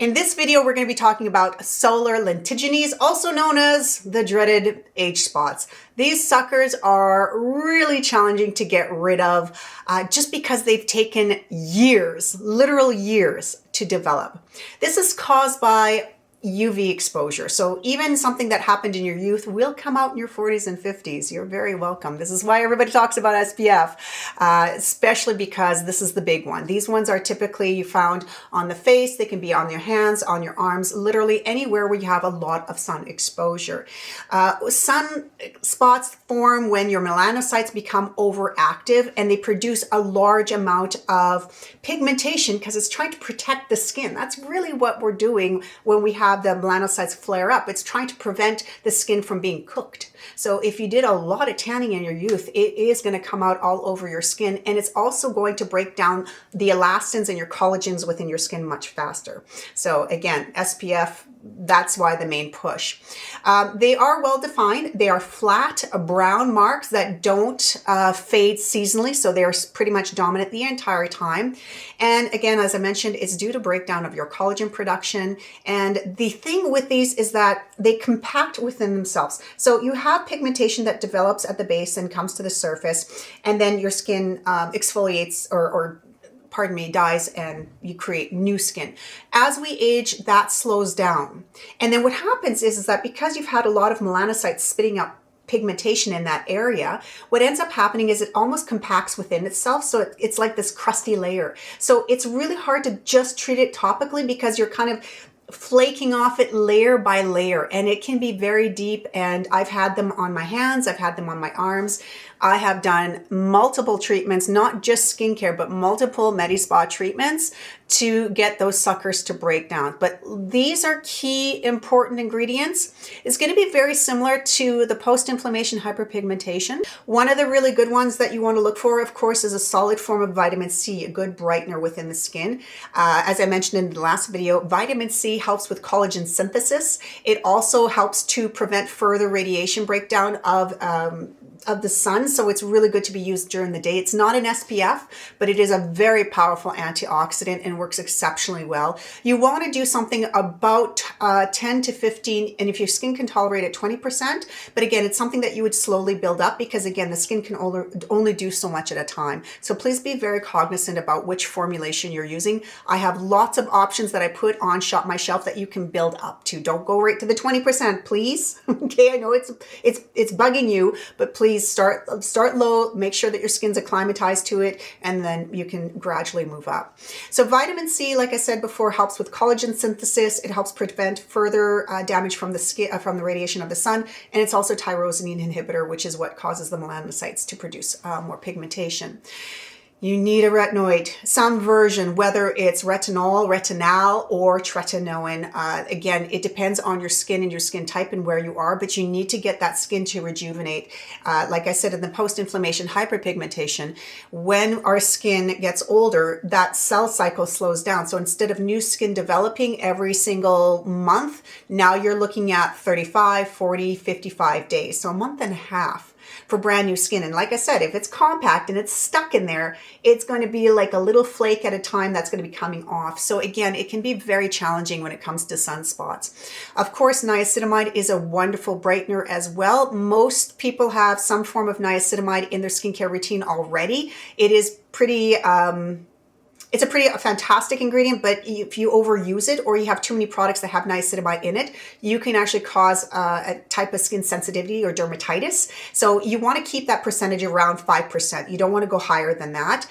In this video, we're going to be talking about solar lentigines, also known as the dreaded age spots. These suckers are really challenging to get rid of just because they've taken years, literal years to develop. This is caused by UV exposure. So even something that happened in your youth will come out in your 40s and 50s. You're very welcome. This is why everybody talks about SPF, especially because this is the big one. These ones are typically found on the face. They can be on your hands, on your arms, literally anywhere where you have a lot of sun exposure. Sun spots form when your melanocytes become overactive and they produce a large amount of pigmentation because it's trying to protect the skin. That's really what we're doing when we have the melanocytes flare up. It's trying to prevent the skin from being cooked. So if you did a lot of tanning in your youth, it is going to come out all over your skin, and it's also going to break down the elastins and your collagens within your skin much faster. So again, SPF, that's why the main push. They are well defined. They are flat brown marks that don't fade seasonally, so they're pretty much dominant the entire time. And again, as I mentioned, it's due to breakdown of your collagen production. And the thing with these is that they compact within themselves. So you have pigmentation that develops at the base and comes to the surface, and then your skin exfoliates or dies, and you create new skin. As we age, that slows down. And then what happens is that because you've had a lot of melanocytes spitting out pigmentation in that area, what ends up happening is it almost compacts within itself. So it's like this crusty layer. So it's really hard to just treat it topically because you're kind of flaking off it layer by layer, and it can be very deep. And I've had them on my hands, I've had them on my arms. I have done multiple treatments, not just skincare, but multiple medi spa treatments to get those suckers to break down. But these are key important ingredients. It's going to be very similar to the post-inflammation hyperpigmentation. One of the really good ones that you want to look for, of course, is a solid form of vitamin C, a good brightener within the skin. As I mentioned in the last video, vitamin C helps with collagen synthesis. It also helps to prevent further radiation breakdown of the sun, so it's really good to be used during the day. It's not an SPF, but it is a very powerful antioxidant and works exceptionally well. You want to do something about 10 to 15, and if your skin can tolerate it, 20%. But again, it's something that you would slowly build up because again, the skin can only do so much at a time. So please be very cognizant about which formulation you're using. I have lots of options that I put on Shop My Shelf that you can build up to. Don't go right to the 20%, please. Okay, I know it's bugging you, but please start low, make sure that your skin's acclimatized to it, and then you can gradually move up. So vitamin C, like I said before, helps with collagen synthesis. It helps prevent further damage from the skin, from the radiation of the sun, and it's also tyrosine inhibitor, which is what causes the melanocytes to produce more pigmentation. You need a retinoid, some version, whether it's retinol, retinal, or tretinoin. Again, it depends on your skin and your skin type and where you are, but you need to get that skin to rejuvenate. Like I said, in the post-inflammation hyperpigmentation, when our skin gets older, that cell cycle slows down. So instead of new skin developing every single month, now you're looking at 35, 40, 55 days. So a month and a half for brand new skin. And like I said, if it's compact and it's stuck in there, it's going to be like a little flake at a time that's going to be coming off. So again, it can be very challenging when it comes to sunspots. Of course, niacinamide is a wonderful brightener as well. Most people have some form of niacinamide in their skincare routine already. It is pretty it's a pretty fantastic ingredient, but if you overuse it or you have too many products that have niacinamide in it, you can actually cause a type of skin sensitivity or dermatitis. So you want to keep that percentage around 5%. You don't want to go higher than that.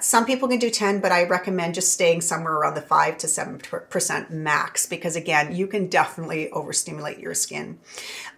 Some people can do 10, but I recommend just staying somewhere around the 5 to 7% max, because again, you can definitely overstimulate your skin.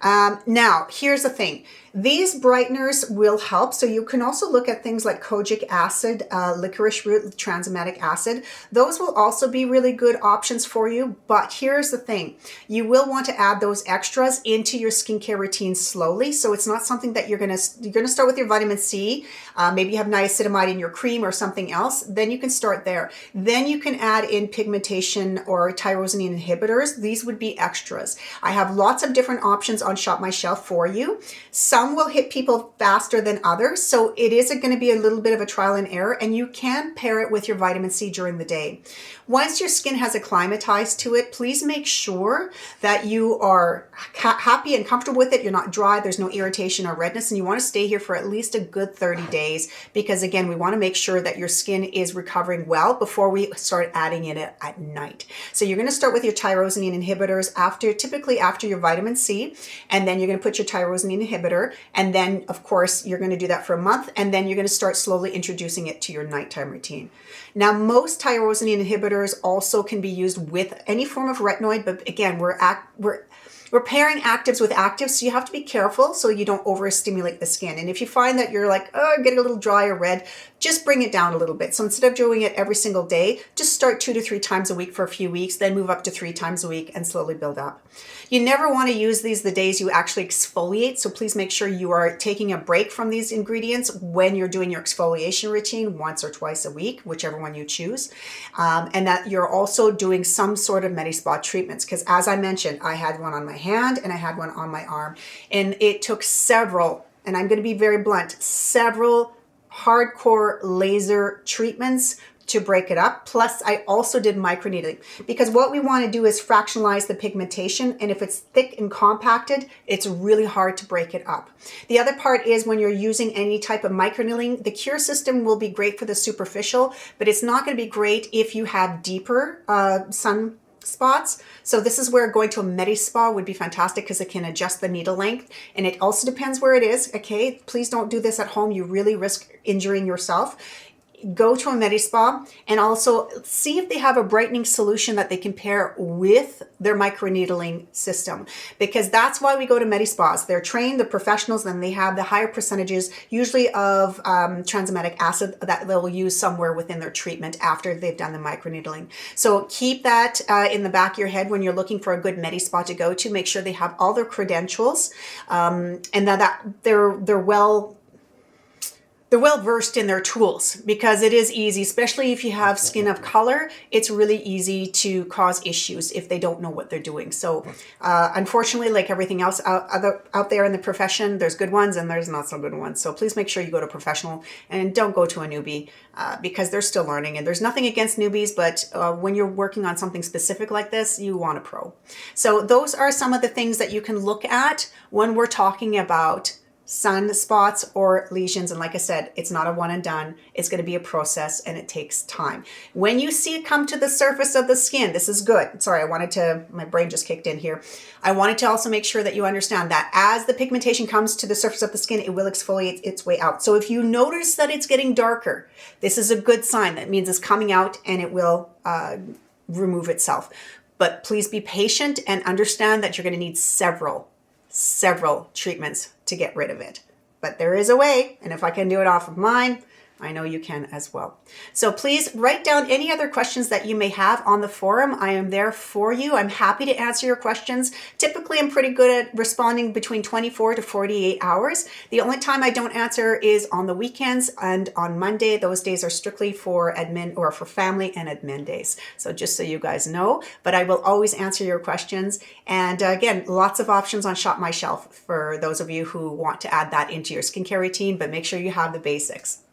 Now, here's the thing. These brighteners will help. So you can also look at things like kojic acid, licorice root, tranexamic acid. Those will also be really good options for you. But here's the thing. You will want to add those extras into your skincare routine slowly. So it's not something that you're going to start with your vitamin C. Maybe you have niacinamide in your cream or something else. Then you can start there. Then you can add in pigmentation or tyrosine inhibitors. These would be extras. I have lots of different options on Shop My Shelf for you. Some Some will hit people faster than others, so it is going to be a little bit of a trial and error, and you can pair it with your vitamin C during the day. Once your skin has acclimatized to it, please make sure that you are happy and comfortable with it. You're not dry, there's no irritation or redness, and you want to stay here for at least a good 30 days because, again, we want to make sure that your skin is recovering well before we start adding it at night. So you're going to start with your tyrosine inhibitors typically after your vitamin C, and then you're going to put your tyrosine inhibitor, and then, of course, you're going to do that for a month, and then you're going to start slowly introducing it to your nighttime routine. Now, most tyrosine inhibitors also can be used with any form of retinoid, but again, we're pairing actives with actives, so you have to be careful so you don't overstimulate the skin. And if you find that you're like, oh, I'm getting a little dry or red, just bring it down a little bit. So instead of doing it every single day, just start 2 to 3 times a week for a few weeks, then move up to 3 times a week and slowly build up. You never want to use these the days you actually exfoliate, so please make sure you are taking a break from these ingredients when you're doing your exfoliation routine once or twice a week, whichever one you choose, and that you're also doing some sort of medi spa treatments, because as I mentioned, I had one on my hand and I had one on my arm, and it took several, and I'm going to be very blunt, several hardcore laser treatments to break it up. Plus, I also did microneedling, because what we want to do is fractionalize the pigmentation, and if it's thick and compacted, it's really hard to break it up. The other part is when you're using any type of microneedling, the cure system will be great for the superficial, but it's not going to be great if you have deeper sun spots. So this is where going to a medi spa would be fantastic, because it can adjust the needle length, and it also depends where it is. Okay, please don't do this at home. You really risk injuring yourself. Go to a medi spa and also see if they have a brightening solution that they can pair with their microneedling system, because that's why we go to medi spas. They're trained, the professionals, and they have the higher percentages usually of tranexamic acid that they'll use somewhere within their treatment after they've done the microneedling. So keep that in the back of your head when you're looking for a good medi spa to go to. Make sure they have all their credentials and that they're well versed in their tools, because it is easy, especially if you have skin of color, it's really easy to cause issues if they don't know what they're doing. So unfortunately, like everything else out there in the profession, there's good ones and there's not so good ones. So please make sure you go to a professional and don't go to a newbie because they're still learning. And there's nothing against newbies, but when you're working on something specific like this, you want a pro. So those are some of the things that you can look at when we're talking about sun spots or lesions. And like I said, it's not a one and done. It's going to be a process, and it takes time. When you see it come to the surface of the skin, this is good. Sorry, my brain just kicked in here. I wanted to also make sure that you understand that as the pigmentation comes to the surface of the skin, it will exfoliate its way out. So if you notice that it's getting darker, this is a good sign. That means it's coming out and it will remove itself. But please be patient and understand that you're going to need several treatments to get rid of it. But there is a way, and if I can do it off of mine, I know you can as well. So please write down any other questions that you may have on the forum. I am there for you. I'm happy to answer your questions. Typically, I'm pretty good at responding between 24 to 48 hours. The only time I don't answer is on the weekends and on Monday. Those days are strictly for admin or for family and admin days. So just so you guys know, but I will always answer your questions. And again, lots of options on Shop My Shelf for those of you who want to add that into your skincare routine, but make sure you have the basics.